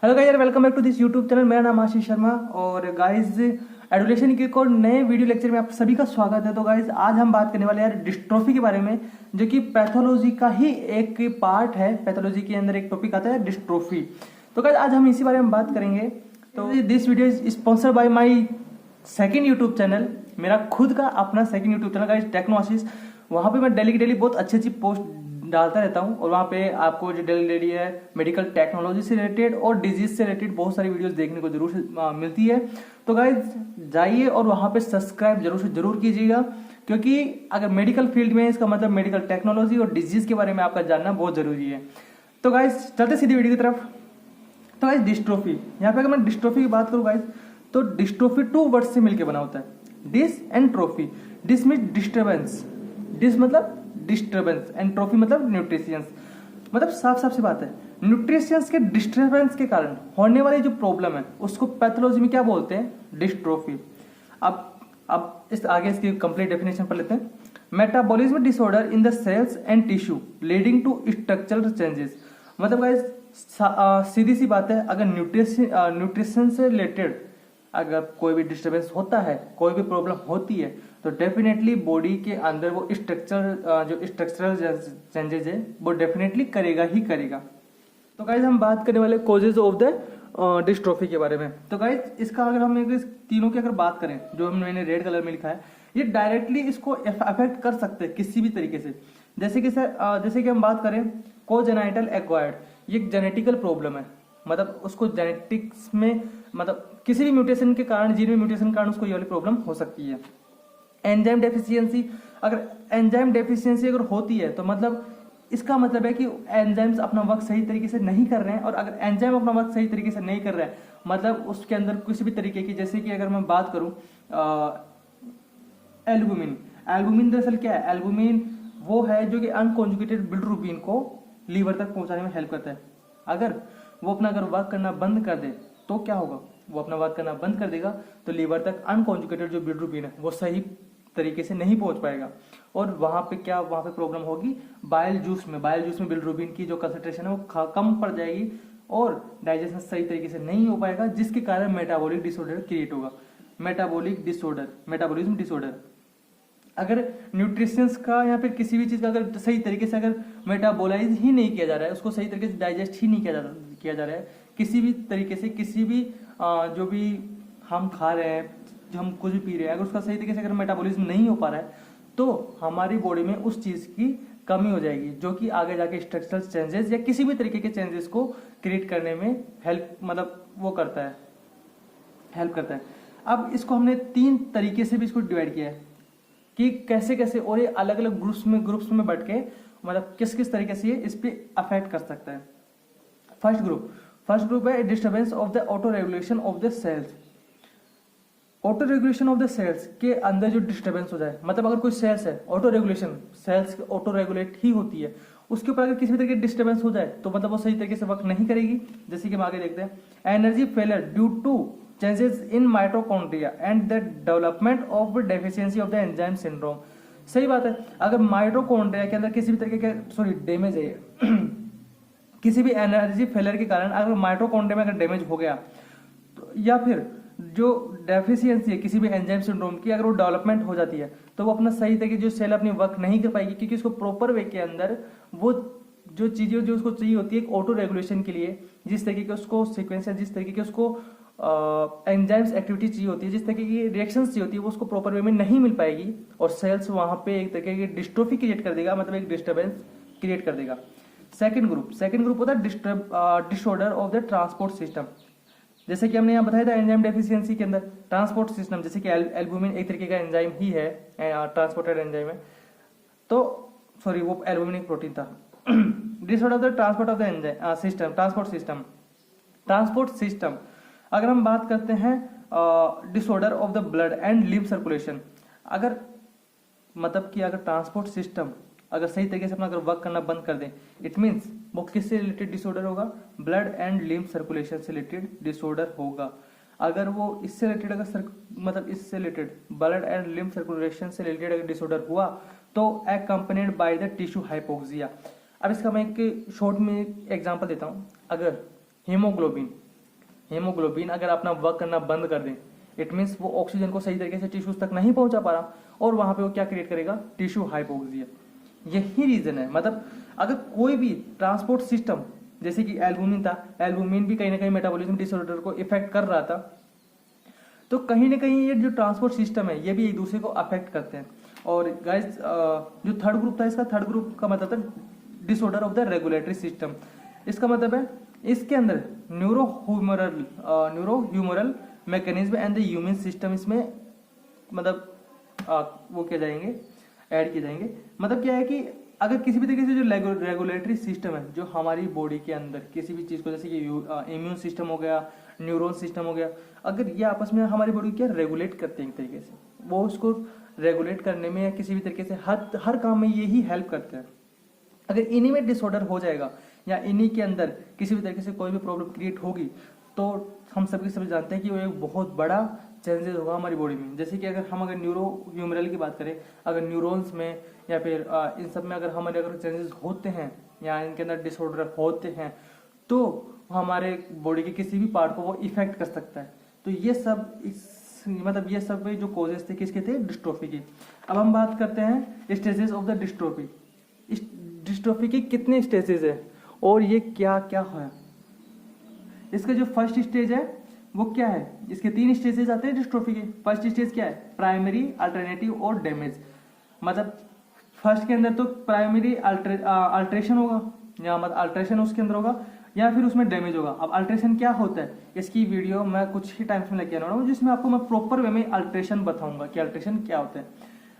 Hello guys, welcome back to this YouTube channel. मेरा नाम आशीष शर्मा और गाइस एडुलेशन के एक और नए वीडियो लेक्चर में आप सभी का स्वागत है। तो गाइस आज हम बात करने वाले हैं डिस्ट्रोफी के बारे में, जो कि पैथोलॉजी का ही एक पार्ट है। पैथोलॉजी के अंदर एक टॉपिक आता है डिस्ट्रोफी। तो गाइस आज हम इसी बारे में बात करेंगे। तो this video is sponsored by my second YouTube channel, मेरा खुद का अपना second YouTube channel guys, techno Ashish. वहां पे मैं डेली की डेली बहुत अच्छी अच्छी पोस्ट डालता रहता हूँ और वहाँ पे आपको जो डेली है मेडिकल टेक्नोलॉजी से रिलेटेड और डिजीज से रिलेटेड बहुत सारी वीडियोस देखने को जरूर मिलती है। तो गाइज जाइए और वहाँ पे सब्सक्राइब जरूर से जरूर कीजिएगा, क्योंकि अगर मेडिकल फील्ड में इसका मतलब मेडिकल टेक्नोलॉजी और डिजीज के बारे में आपका जानना बहुत जरूरी है। तो गाइज चलते सीधी वीडियो की तरफ। तो गाइज डिस्ट्रोफी, यहाँ पे अगर मैं डिस्ट्रोफी की बात करूँ गाइज, तो डिस्ट्रोफी 2 वर्ड से मिलकर बना होता है, dis and trophy. Dis mean disturbance, dis मतलब डिस्टर्बेंस एंड ट्रोफी मतलब न्यूट्रिशियंस। मतलब साफ साफ सी बात है, न्यूट्रिशियंस के डिस्टर्बेंस के कारण होने वाली जो प्रॉब्लम है उसको पैथोलॉजी में क्या बोलते हैं, डिस्ट्रोफी। अब इस आगे इसकी कंप्लीट डेफिनेशन पढ़ लेते हैं। Metabolism disorder in the cells and tissue leading to structural changes. मतलब गाइस सीधी सी बात है, अगर न्यूट्रिशन से रिलेटेड अगर कोई भी डिस्टर्बेंस होता है, कोई भी प्रॉब्लम होती है, तो डेफिनेटली बॉडी के अंदर वो स्ट्रक्चरल चेंजेस है वो डेफिनेटली करेगा ही करेगा। तो गाइज हम बात करने वाले कॉजेज ऑफ द डिस्ट्रोफी के बारे में। तो गाइज इसका अगर हम तीनों की अगर बात करें, जो मैंने रेड कलर में लिखा है, ये डायरेक्टली इसको अफेक्ट कर सकते हैं किसी भी तरीके से। जैसे कि हम बात करें कोजेनाइटल एक्वायर्ड, ये एक जेनेटिकल प्रॉब्लम है। मतलब उसको जेनेटिक्स में मतलब किसी भी म्यूटेशन के कारण, जीन में म्यूटेशन के कारण उसको ये वाली प्रॉब्लम हो सकती है। एंजाइम डेफिशिएंसी, अगर एंजाइम डेफिशिएंसी अगर होती है तो मतलब इसका मतलब है कि एंजाइम्स अपना वर्क सही तरीके से नहीं कर रहे हैं। और अगर एंजाइम अपना वर्क सही तरीके से नहीं कर रहा है, मतलब उसके अंदर किसी भी तरीके की, जैसे कि अगर मैं बात करूं एल्बुमिन। एल्बुमिन दरअसल क्या है, एल्बुमिन वो है जो कि अनकॉन्जुगेटेड बिलिरुबिन को लीवर तक पहुंचाने में हेल्प करता है। अगर वो अपना अगर वर्क करना बंद कर दे तो क्या होगा, वो अपना वर्क करना बंद कर देगा तो लीवर तक अनकॉन्जुगेटेड जो बिलिरुबिन है वो सही तरीके से नहीं पहुंच पाएगा। और वहां पे प्रॉब्लम होगी, बाइल जूस में बिलिरुबिन की जो कंसंट्रेशन है वो कम पड़ जाएगी और डाइजेशन सही तरीके से नहीं हो पाएगा, जिसके कारण मेटाबॉलिक डिसऑर्डर क्रिएट होगा। Metabolism disorder. अगर न्यूट्रिशंस का या फिर किसी भी चीज का अगर सही तरीके से अगर मेटाबोलाइज ही नहीं किया जा रहा है, उसको सही तरीके से डाइजेस्ट ही नहीं किया जा रहा है किसी भी तरीके से, किसी भी जो भी हम खा रहे हैं, जो हम कुछ भी पी रहे हैं, अगर उसका सही तरीके से अगर मेटाबॉलिज्म नहीं हो पा रहा है तो हमारी बॉडी में उस चीज की कमी हो जाएगी, जो कि आगे जाके स्ट्रक्चरल चेंजेस या किसी भी तरीके के चेंजेस को क्रिएट करने में हेल्प करता है। अब इसको हमने 3 तरीके से भी इसको डिवाइड किया है कि कैसे कैसे, और ये अलग अलग ग्रुप्स में बैठ के मतलब किस किस तरीके से ये इस पे अफेक्ट कर सकता है। फर्स्ट ग्रुप है disturbance of the auto regulation of the cells. Auto regulation of the cells के अंदर जो डिस्टर्बेंस हो जाए, मतलब अगर कोई सेल्स है, auto regulation, cells auto regulate ही होती है, उसके ऊपर अगर किसी भी तरीके की डिस्टर्बेंस हो जाए तो मतलब वो सही तरीके से वर्क नहीं करेगी। जैसे कि हम आगे देखते हैं, energy failure due to changes in mitochondria and the development of deficiency of the enzyme syndrome. सही बात है, अगर माइटोकॉन्ड्रिया के अंदर किसी भी तरीके का डैमेज है किसी भी एनर्जी फेलियर के कारण अगर माइटोकॉन्ड्रिया में अगर डैमेज हो गया तो, या फिर जो डेफिशिएंसी है किसी भी एंजाइम सिंड्रोम की, अगर वो डेवलपमेंट हो जाती है तो वो अपना सही तरीके जो सेल अपनी वर्क नहीं कर पाएगी, क्योंकि उसको प्रॉपर वे के अंदर वो जो चीजें जो उसको चाहिए होती है एक ऑटो रेगुलेशन के लिए, जिस तरीके के उसको सीक्वेंस है, जिस तरीके के उसको एंजाइम्स एक्टिविटी चाहिए होती है, जिस तरीके की रिएक्शंस चाहिए होती है, वो उसको प्रॉपर वे में नहीं मिल पाएगी और सेल्स वहां पे एक तरीके की डिस्ट्रोफी क्रिएट कर देगा, मतलब एक डिस्टर्बेंस क्रिएट कर देगा। सेकंड ग्रुप होता है disorder of the transport system. जैसे कि हमने यहाँ बताया था एंजाइम डेफिशिएंसी के अंदर ट्रांसपोर्ट सिस्टम, जैसे कि एल्बुमिन एक तरीके का एंजाइम ही है, ट्रांसपोर्टेड एंजाइम है, तो सॉरी वो एल्बुमिन एक प्रोटीन था। Disorder of the transport of the enzyme system, transport system. अगर हम बात करते हैं disorder of the blood and lymph circulation, अगर मतलब कि अगर ट्रांसपोर्ट सिस्टम अगर सही तरीके से अपना अगर वर्क करना बंद कर दे, इट मीन्स वो किससे रिलेटेड डिसऑर्डर होगा, ब्लड एंड लिम्फ सर्कुलेशन से रिलेटेड डिसऑर्डर होगा। अगर वो इससे रिलेटेड मतलब इससे related blood and lymph circulation से रिलेटेड अगर डिसऑर्डर हुआ तो एक्कम्पनीड बाय द टिश्यू हाइपोक्सिया। अब इसका मैं एक शॉर्ट में एग्जांपल देता हूं। अगर हीमोग्लोबिन हेमोग्लोबिन अगर अपना वर्क करना बंद कर दे, इट मीन्स वो ऑक्सीजन को सही तरीके से टिश्यूज तक नहीं पहुंचा पा रहा, और वहां पे वो क्या क्रिएट करेगा, टिश्यू हाइपोक्सिया। यही रीजन है, मतलब अगर कोई भी ट्रांसपोर्ट सिस्टम, जैसे कि एल्बुमिन था, एल्बुमिन भी कहीं ना कहीं मेटाबॉलिज्म डिसऑर्डर को इफेक्ट कर रहा था, तो कहीं ना कहीं ये जो ट्रांसपोर्ट सिस्टम है ये भी एक दूसरे को अफेक्ट करते हैं। और गाइस जो थर्ड ग्रुप था, इसका थर्ड ग्रुप का मतलब था disorder of the regulatory system. इसका मतलब है इसके अंदर neuro humoral mechanism and the human system इसमें मतलब वो क्या जाएंगे, ऐड किए जाएंगे। मतलब क्या है कि अगर किसी भी तरीके से जो रेगुलेटरी सिस्टम है जो हमारी बॉडी के अंदर किसी भी चीज को, जैसे कि इम्यून सिस्टम हो गया, न्यूरॉन सिस्टम हो गया, अगर ये आपस में हमारी बॉडी क्या रेगुलेट करते हैं एक तरीके से, वो उसको रेगुलेट करने में या किसी भी तरीके से हर काम में यही हेल्प करते हैं। अगर इन्हीं में डिसऑर्डर हो जाएगा या इन्हीं के अंदर किसी भी तरीके से कोई भी प्रॉब्लम क्रिएट होगी, तो हम सभी जानते हैं कि वो एक बहुत बड़ा चेंजेस होगा हमारी बॉडी में। जैसे कि अगर न्यूरो ह्यूमरल की बात करें, अगर न्यूरॉन्स में या फिर इन सब में अगर हमारे अगर चेंजेस होते हैं या इनके अंदर डिसऑर्डर होते हैं, तो हमारे बॉडी के किसी भी पार्ट को वो इफेक्ट कर सकता है। तो ये सब ये सब जो कॉजेस थे किसके थे, डिस्ट्रोफी की। अब हम बात करते हैं stages of the dystrophy. Dystrophy के कितने स्टेजेस है और ये क्या क्या है। इसका जो फर्स्ट स्टेज है वो क्या है, इसके 3 स्टेजेस आते हैं डिस्ट्रोफी के। फर्स्ट स्टेज क्या है, प्राइमरी, अल्टरनेटिव और डैमेज। मतलब फर्स्ट के अंदर तो प्राइमरी अल्ट्रेशन होगा या मतलब अल्ट्रेशन उसके अंदर होगा या फिर उसमें डैमेज होगा। अब अल्ट्रेशन क्या होता है, इसकी वीडियो मैं कुछ ही टाइम्स में लेके आने वाला हूँ जिसमें आपको मैं प्रॉपर वे में अल्ट्रेशन बताऊंगा कि अल्ट्रेशन क्या होता है।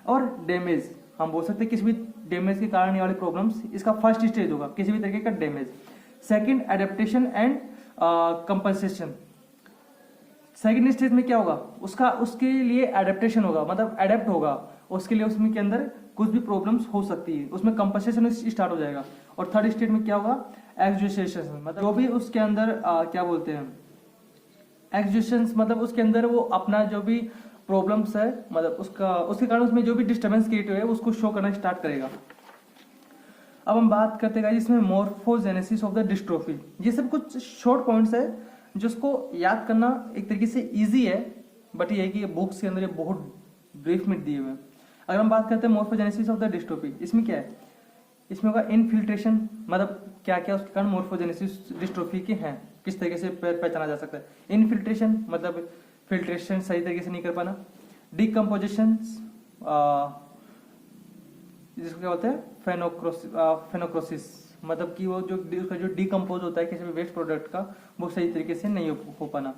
और डैमेज हम बोल सकते हैं किसी भी डैमेज के कारण ये वाली प्रॉब्लम्स, इसका फर्स्ट स्टेज होगा किसी भी तरीके का damage. Second, adaptation and compensation. Second stage में क्या होगा, उसके लिए एडेप्टेशन होगा, मतलब एडेप्ट होगा उसके लिए, उसमें के अंदर कुछ भी प्रॉब्लम्स हो सकती है, उसमें कंपनसेशन स्टार्ट हो जाएगा। और थर्ड स्टेज में क्या होगा, एक्सुएशन, मतलब जो भी उसके अंदर क्या बोलते हैं एक्सुएशन, मतलब उसके अंदर वो अपना जो भी प्रॉब्लम्स है, मतलब उसके कारण उसमें जो भी डिस्टर्बेंस क्रिएट हुए उसको शो करना स्टार्ट करेगा। अब हम बात करते हैं इसमें मोर्फोजेनेसिस ऑफ द डिस्ट्रोफी। ये सब कुछ शॉर्ट पॉइंट्स है जिसको याद करना एक तरीके से इजी है, बट ये है कि बुक्स के अंदर ये बहुत ब्रीफ में दिए हुए हैं। अगर हम बात करते हैं मोर्फोजेनेसिस ऑफ द डिस्ट्रोफी, इसमें क्या है, इसमें होगा इनफिल्ट्रेशन, मतलब क्या क्या उसके कारण मोर्फोजेनेसिस डिस्ट्रोफी के हैं, किस तरीके से पहचाना जा सकता है। इनफिल्ट्रेशन मतलब फिल्ट्रेशन सही तरीके से नहीं कर पाना। डिकम्पोजिशन जिसको क्या बोलते हैं फेनोक्रोसिस, मतलब कि वो जो उसका जो डिकम्पोज होता है किसी भी वेस्ट प्रोडक्ट का, वो सही तरीके से नहीं हो पाना।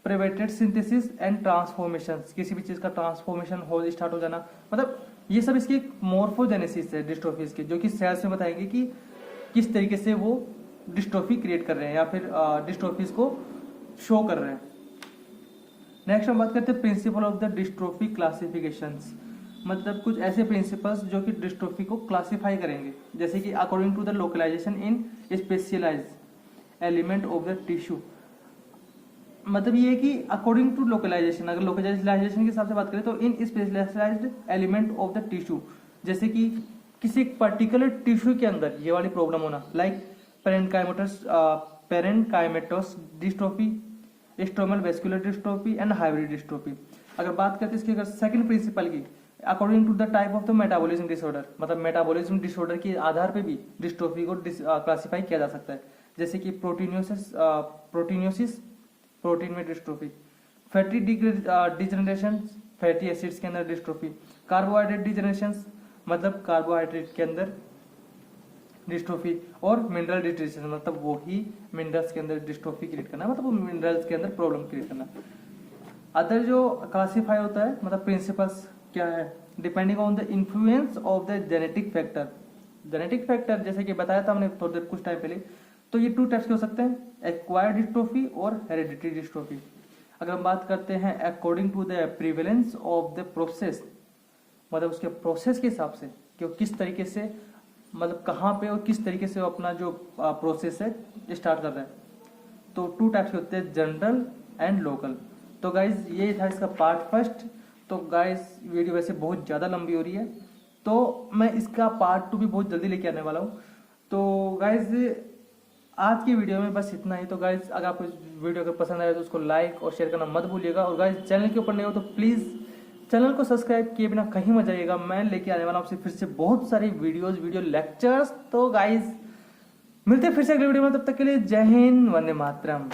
प्रिवेटेड सिंथेसिस एंड ट्रांसफॉर्मेशन, किसी भी चीज का ट्रांसफॉर्मेशन हो स्टार्ट हो जाना, मतलब ये सब इसकी मोर्फोजेनेसिस है डिस्ट्रोफीज के, जो कि सेल्स में बताएंगे कि किस तरीके से वो डिस्ट्रोफी क्रिएट कर रहे हैं या फिर डिस्ट्रोफीज को शो कर रहे हैं। नेक्स्ट हम बात करते हैं principle of the dystrophy classifications, मतलब कुछ ऐसे प्रिंसिपल्स जो कि डिस्ट्रोफी को क्लासिफाई करेंगे, जैसे कि according to the localization in specialize element of the tissue. मतलब ये है कि अकॉर्डिंग टू लोकलाइजेशन, अगर लोकलाइजेशन के हिसाब से बात करें तो in specialized element of the tissue, जैसे कि किसी पर्टिकुलर टिश्यू के अंदर ये वाली प्रॉब्लम होना, like parenchymatous dystrophy, stromal vascular dystrophy and hybrid dystrophy. अगर बात करते हैं इसके अगर सेकंड प्रिंसिपल की, according to the type of the metabolism disorder, मतलब मेटाबॉलिज्म डिसऑर्डर के आधार पे भी डिस्ट्रोफी को क्लासिफाई किया जा सकता है, जैसे कि प्रोटीनियोसिस प्रोटीन में dystrophy, fatty degeneration fatty acids के अंदर डिस्ट्रोफी, कार्बोहाइड्रेट डिजनरेशन मतलब कार्बोहाइड्रेट के अंदर डिस्ट्रोफी, और मिनरल डिजनरेशन मतलब वो ही मिनरल्स के अंदर डिस्ट्रोफी क्रिएट करना, मतलब वो मिनरल्स के अंदर प्रॉब्लम क्रिएट करना। अदर जो क्लासीफाई होता है मतलब प्रिंसिपल्स क्या है, depending on the influence of the genetic factor. Genetic factor जैसे कि बताया था हमने थोड़ी देर कुछ टाइम पहले, तो ये 2 टाइप्स के हो सकते हैं, एक्वायर्ड डिस्ट्रोफी और हेरिडिटरी डिस्ट्रोफी। अगर हम बात करते हैं according to the prevalence of the process, मतलब उसके प्रोसेस के हिसाब से कि वो किस तरीके से, मतलब कहाँ पे और किस तरीके से वो अपना जो प्रोसेस है स्टार्ट कर रहा है, तो 2 टाइप्स के होते हैं, जनरल एंड लोकल। तो गाइज ये था इसका पार्ट फर्स्ट। तो गाइज वीडियो वैसे बहुत ज़्यादा लंबी हो रही है, तो मैं इसका पार्ट 2 भी बहुत जल्दी लेके आने वाला हूँ। तो गाइज आज की वीडियो में बस इतना ही। तो गाइज अगर आपको वीडियो अगर पसंद आए तो उसको लाइक और शेयर करना मत भूलिएगा। और गाइज चैनल के ऊपर नहीं हो तो प्लीज़ चैनल को सब्सक्राइब किए बिना कहीं मत जाइएगा। मैं लेके आने वाला हूँ आपसे फिर से बहुत सारी वीडियो लेक्चर्स। तो गाइज मिलते हैं फिर से अगले वीडियो में, तब तक के लिए जय हिंद, वंदे मातरम।